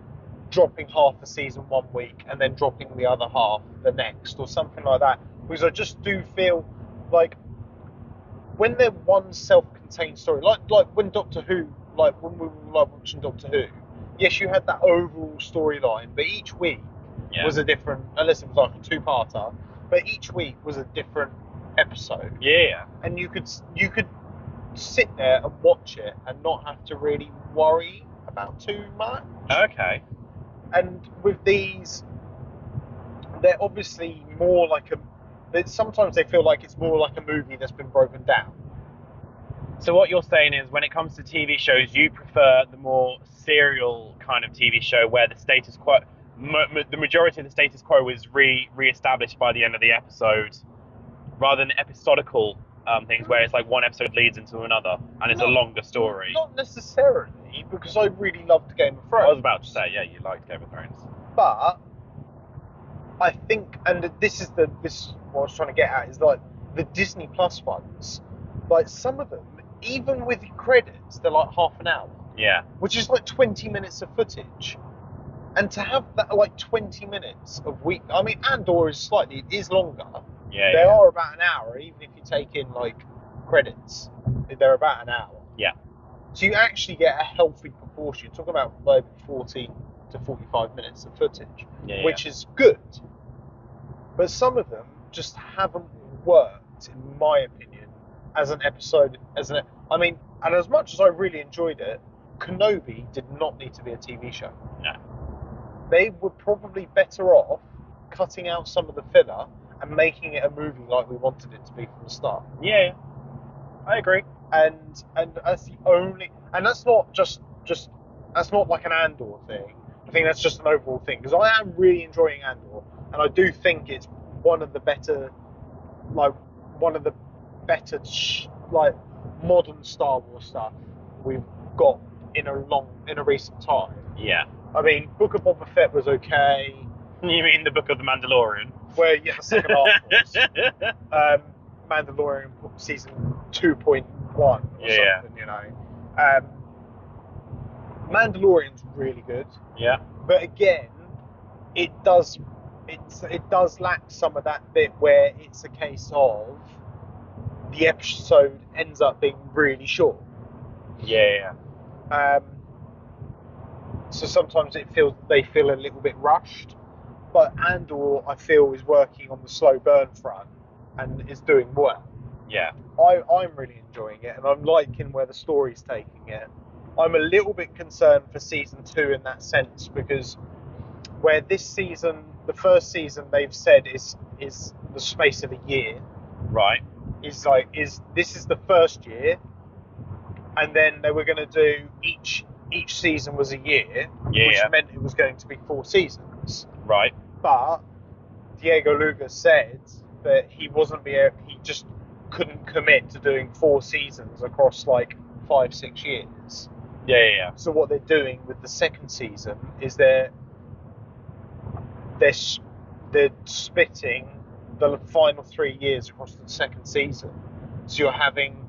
dropping half a season one week and then dropping the other half the next, or something like that. Because I just do feel like when they're one self-contained story, like when Doctor Who like when we were like watching Doctor Who, yes, you had that overall storyline, but each week was a different, unless it was like a two-parter, but each week was a different episode. Yeah. And you could sit there and watch it and not have to really worry about too much. Okay. And with these, they're obviously more like sometimes they feel like it's more like a movie that's been broken down. So what you're saying is, when it comes to TV shows, you prefer the more serial kind of TV show where the status quo, the majority of the status quo is re-established by the end of the episode, rather than episodical things where it's like one episode leads into another and it's a longer story. Not necessarily, because I really loved Game of Thrones. I was about to say, yeah, you liked Game of Thrones. But I think, and this is what I was trying to get at, is like the Disney Plus ones, like some of them, even with credits, they're like half an hour. Yeah. Which is like 20 minutes of footage. And to have that like 20 minutes of week, I mean, Andor is longer. Yeah. They are about an hour, even if you take in like credits, they're about an hour. Yeah. So you actually get a healthy proportion. You're talking about like 40 to 45 minutes of footage, which is good. But some of them just haven't worked, in my opinion, as an episode. I mean, and as much as I really enjoyed it, Kenobi did not need to be a TV show. No. They were probably better off cutting out some of the filler and making it a movie like we wanted it to be from the start. Yeah, I agree. And that's the only, and that's not just that's not like an Andor thing. I think that's just an overall thing, because I am really enjoying Andor, and I do think it's one of the better like modern Star Wars stuff we've got in a recent time. Yeah. I mean, Book of Boba Fett was okay. You mean the Book of the Mandalorian? Where the second half was. Mandalorian season 2.1 or something, you know. Mandalorian's really good. Yeah. But again, it does lack some of that bit where it's a case of the episode ends up being really short. Yeah. So sometimes they feel a little bit rushed. But Andor, I feel, is working on the slow burn front and is doing well. Yeah. I'm really enjoying it, and I'm liking where the story's taking it. I'm a little bit concerned for season 2 in that sense, because where this season, the first season they've said is the space of a year. Right. This is the first year, and then they were going to do each season was a year, which meant it was going to be 4 seasons. Right. But Diego Luga said that he just couldn't commit to doing 4 seasons across like 5-6 years. Yeah. So what they're doing with the second season is they're splitting the final 3 years across the second season. So you're having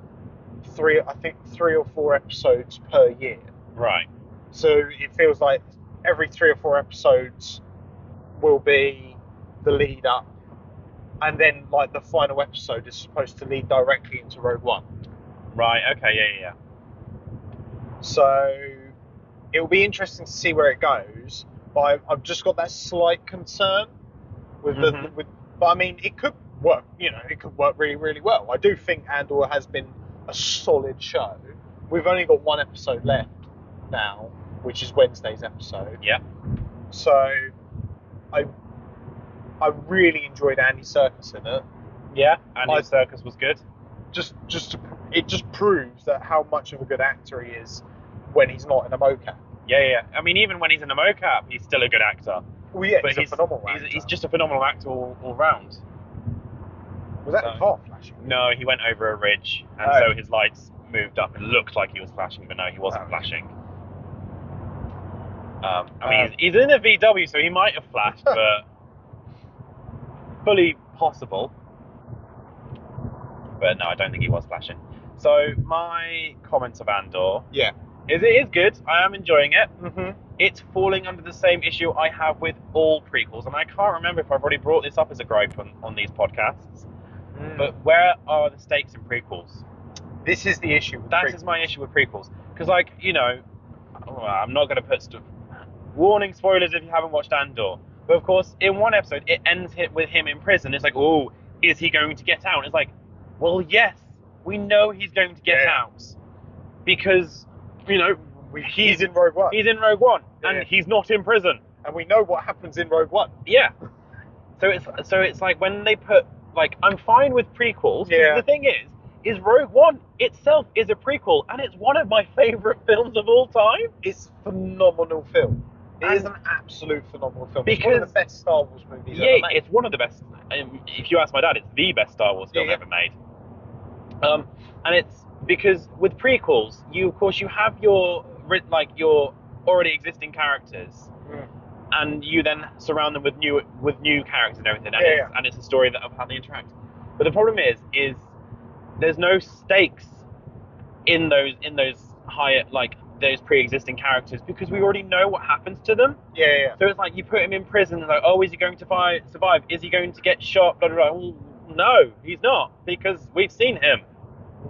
3 or 4 episodes per year. Right. So it feels like every 3 or 4 episodes will be the lead up, and then like the final episode is supposed to lead directly into Rogue One. Right. Okay. Yeah. So it'll be interesting to see where it goes. But I've just got that slight concern with but I mean, it could work. You know, it could work really, really well. I do think Andor has been a solid show. We've only got 1 episode left now, which is Wednesday's episode. Yeah. So I really enjoyed Andy Serkis in it. Yeah, Andy Serkis was good. It just proves that how much of a good actor he is when he's not in a mocap. Yeah. I mean, even when he's in a mocap, he's still a good actor. Well, yeah, but he's a phenomenal actor. He's just a phenomenal actor all round. Was that car flashing? No, he went over a ridge, and so his lights moved up and looked like he was flashing, but no, he wasn't flashing. I mean, he's in a VW, so he might have flashed, but fully possible. But no, I don't think he was flashing. So my comments of Andor is it is good. I am enjoying it. Mm-hmm. It's falling under the same issue I have with all prequels, and I can't remember if I've already brought this up as a gripe on these podcasts. But where are the stakes in prequels? This is the issue with That is my issue with prequels. Because, like, you know, I'm not going to put stuff. Warning spoilers if you haven't watched Andor. But of course, in one episode, it ends with him in prison. It's like, oh, is he going to get out? It's like, well, yes, we know he's going to get out because, you know, he's in Rogue One. He's in Rogue One, and he's not in prison. And we know what happens in Rogue One. Yeah. So it's like when they put, like, I'm fine with prequels. Yeah. The thing is Rogue One itself is a prequel, and it's one of my favourite films of all time. It's a phenomenal film. It is an absolute phenomenal film. It's one of the best Star Wars movies ever made. It's one of the best. If you ask my dad, it's the best Star Wars film ever made. And it's because with prequels, you have your already existing characters, and you then surround them with new characters and everything, and it's a story of how they interact. But the problem is there's no stakes in those higher, like, those pre-existing characters, because we already know what happens to them. So it's like you put him in prison, and like, oh, is he going to survive? Is he going to get shot? Blah, blah, blah. Well, no, he's not, because we've seen him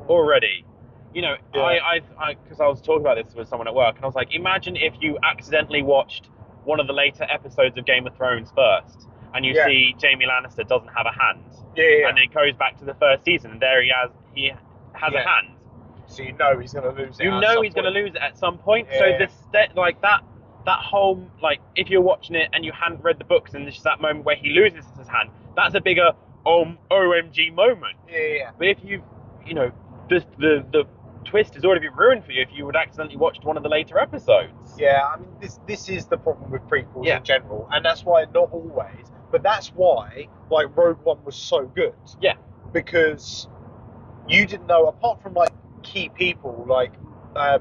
already. You know, because I was talking about this with someone at work, and I was like, imagine if you accidentally watched one of the later episodes of Game of Thrones first, and you see Jaime Lannister doesn't have a hand, and it goes back to the first season, and there he has a hand. So you know he's going to lose it. You know he's going to lose it at some point. So this, like, that whole, like, if you're watching it and you hadn't read the books, and there's just that moment where he loses his hand, that's a bigger OMG moment. But if you know, the twist has already been ruined for you if you would accidentally watched one of the later episodes. I mean, this is the problem with prequels in general, and that's why, not always, but that's why, like, Rogue One was so good. Because you didn't know, apart from, like, key people like Mon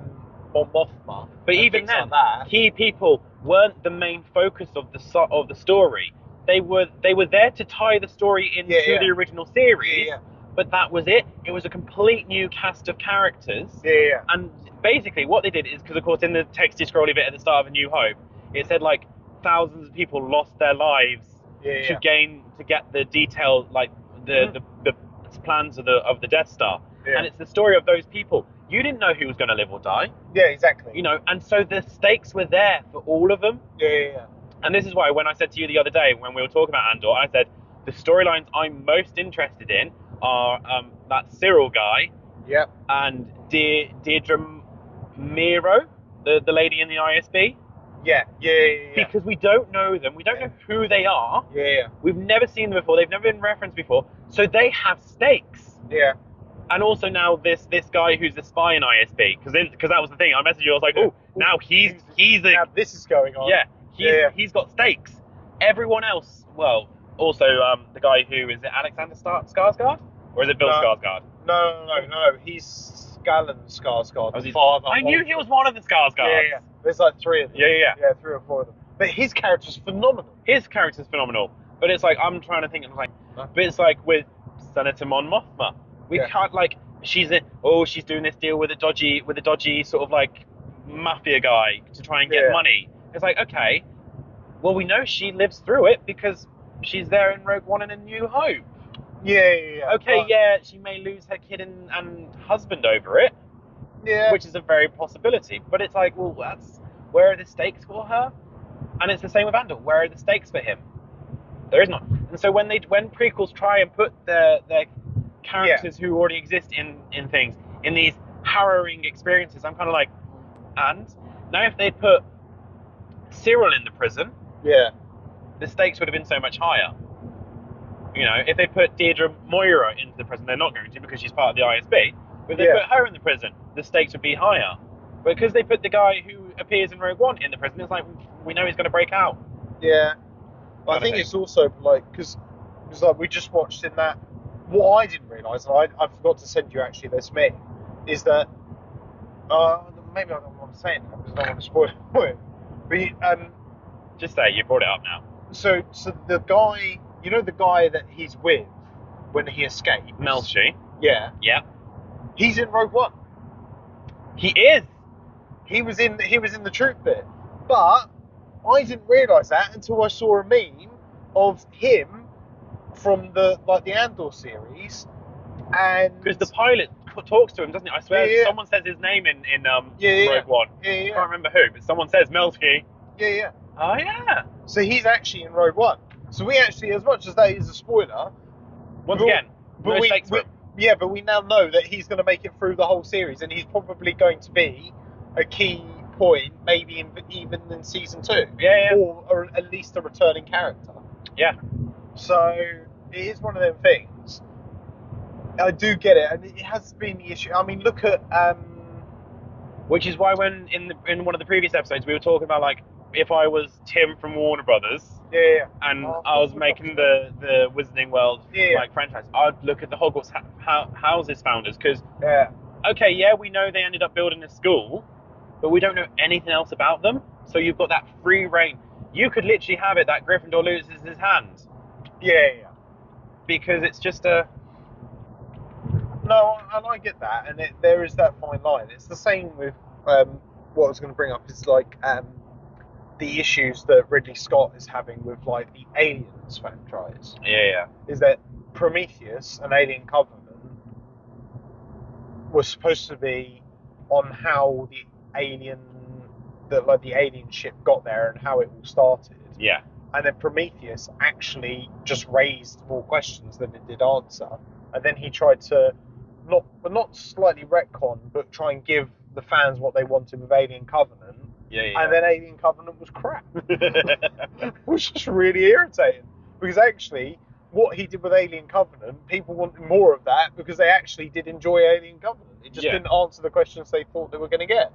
Mothma, but even then, key people weren't the main focus of the story. They were there to tie the story into the original series. But that was it. It was a complete new cast of characters. And basically, what they did is, because of course in the texty scrolly bit at the start of A New Hope, it said like thousands of people lost their lives to get the detail, like the plans of the Death Star. And it's the story of those people. You didn't know who was going to live or die. Exactly. You know, and so the stakes were there for all of them. And this is why, when I said to you the other day, when we were talking about Andor, I said the storylines I'm most interested in are that Cyril guy. And Deirdre Miro, the lady in the ISB. Because we don't know them. We don't know who they are. We've never seen them before. They've never been referenced before. So they have stakes. And also now this guy who's the spy in ISB, because that was the thing. I messaged you. I was like, oh, now he's now this is going on. He's got stakes. Everyone else, well, also the guy who is it, Alexander Skarsgård, or is it Bill Skarsgård? No. He's Stellan Skarsgård. His father. I knew he was one of the Skarsgårds. There's like three of them. Yeah, 3 or 4 of them. But his character's phenomenal. But it's like, I'm trying to think. I'm like, but it's like with Senator Mon Mothma. We can't, like, she's doing this deal with a dodgy sort of like mafia guy to try and get money. It's like, okay, well, we know she lives through it because she's there in Rogue One and A New Hope. Okay, she may lose her kid and husband over it. Which is a very possibility. But it's like, well, where are the stakes for her? And it's the same with Andor. Where are the stakes for him? There is not. And so when prequels try and put their characters who already exist in things, in these harrowing experiences, I'm kind of like, and now if they put Cyril in the prison, the stakes would have been so much higher. You know, if they put Deirdre Moira into the prison, they're not going to, because she's part of the ISB. But if they put her in the prison, the stakes would be higher. But because they put the guy who appears in Rogue One in the prison, it's like, we know he's going to break out. I think it's also like, because like we just watched in that, what I didn't realise, and I forgot to send you actually this meme, is that, maybe I don't want to say it now because I don't want to spoil it. But just say you brought it up now. So the guy, you know, the guy that he's with when he escapes, Melshi. Yeah. He's in Rogue One. He is. He was in the troop bit, but I didn't realise that until I saw a meme of him from the Andor series, and because the pilot talks to him, doesn't he? I swear, Yeah. someone says his name in Yeah. Rogue One. Yeah, I can't remember who, but someone says Melski. Yeah. Oh yeah. So he's actually in Rogue One. So we actually, as much as that is a spoiler, Once again, no stakes for him. yeah, but we now know that he's going to make it through the whole series, and he's probably going to be a key point, maybe even in season 2. Yeah. Or at least a returning character. Yeah. So it is one of them things. I do get it, and it has been the issue. I mean, look at which is why when in one of the previous episodes we were talking about, like, if I was Tim from Warner Brothers, and I was making the Wizarding World like franchise, I'd look at the Hogwarts houses founders, because we know they ended up building a school, but we don't know anything else about them. So you've got that free reign. You could literally have it that Gryffindor loses his hand. Yeah. Because it's just a... No, and I get that, and there is that fine line. It's the same with what I was going to bring up is like the issues that Ridley Scott is having with like the Aliens franchise. Yeah. Is that Prometheus and Alien Covenant was supposed to be on how the alien ship got there and how it all started. Yeah. And then Prometheus actually just raised more questions than it did answer. And then he tried to not slightly retcon, but try and give the fans what they wanted with Alien Covenant. Yeah. And then Alien Covenant was crap. Which is really irritating. Because actually, what he did with Alien Covenant, people wanted more of that because they actually did enjoy Alien Covenant. It just didn't answer the questions they thought they were going to get.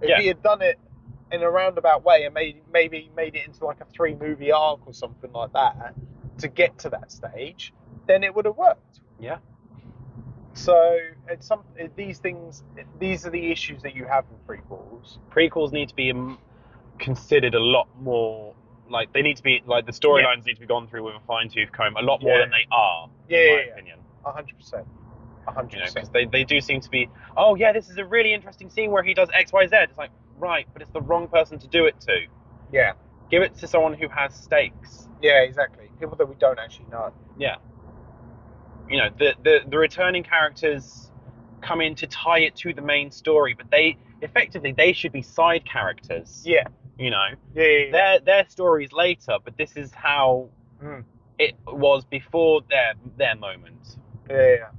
If he had done it in a roundabout way and maybe made it into like a 3-movie arc or something like that to get to that stage, then it would have worked. Yeah. So these are the issues that you have with prequels. Prequels need to be considered a lot more, like, they need to be, like, the storylines need to be gone through with a fine-tooth comb a lot more than they are, in my opinion. 100%. 100%. You know, because they do seem to be, oh yeah, this is a really interesting scene where he does X, Y, Z. It's like, right, but it's the wrong person to do it to. Yeah. Give it to someone who has stakes. Yeah, exactly. People that we don't actually know. Yeah. You know, the returning characters come in to tie it to the main story, but they should be side characters. Yeah. You know? Yeah. Their stories later, but this is how it was before their moment. Yeah.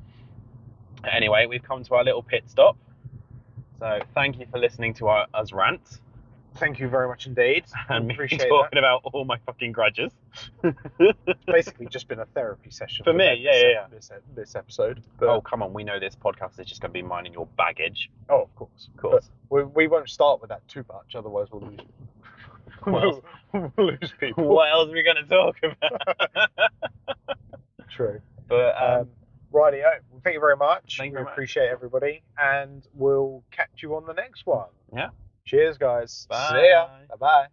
Anyway, we've come to our little pit stop. So thank you for listening to us rant. Thank you very much indeed. And me appreciate talking about all my fucking grudges. It's basically just been a therapy session for me. This episode. But, oh come on, we know this podcast is just going to be mining your baggage. Oh, of course. But we won't start with that too much, otherwise we'll lose. We'll lose people. What else are we going to talk about? True. But rightio. Well, thank you very much. Thank you very much. Appreciate everybody, and we'll catch you on the next one. Yeah. Cheers, guys. Bye. See ya. Bye-bye.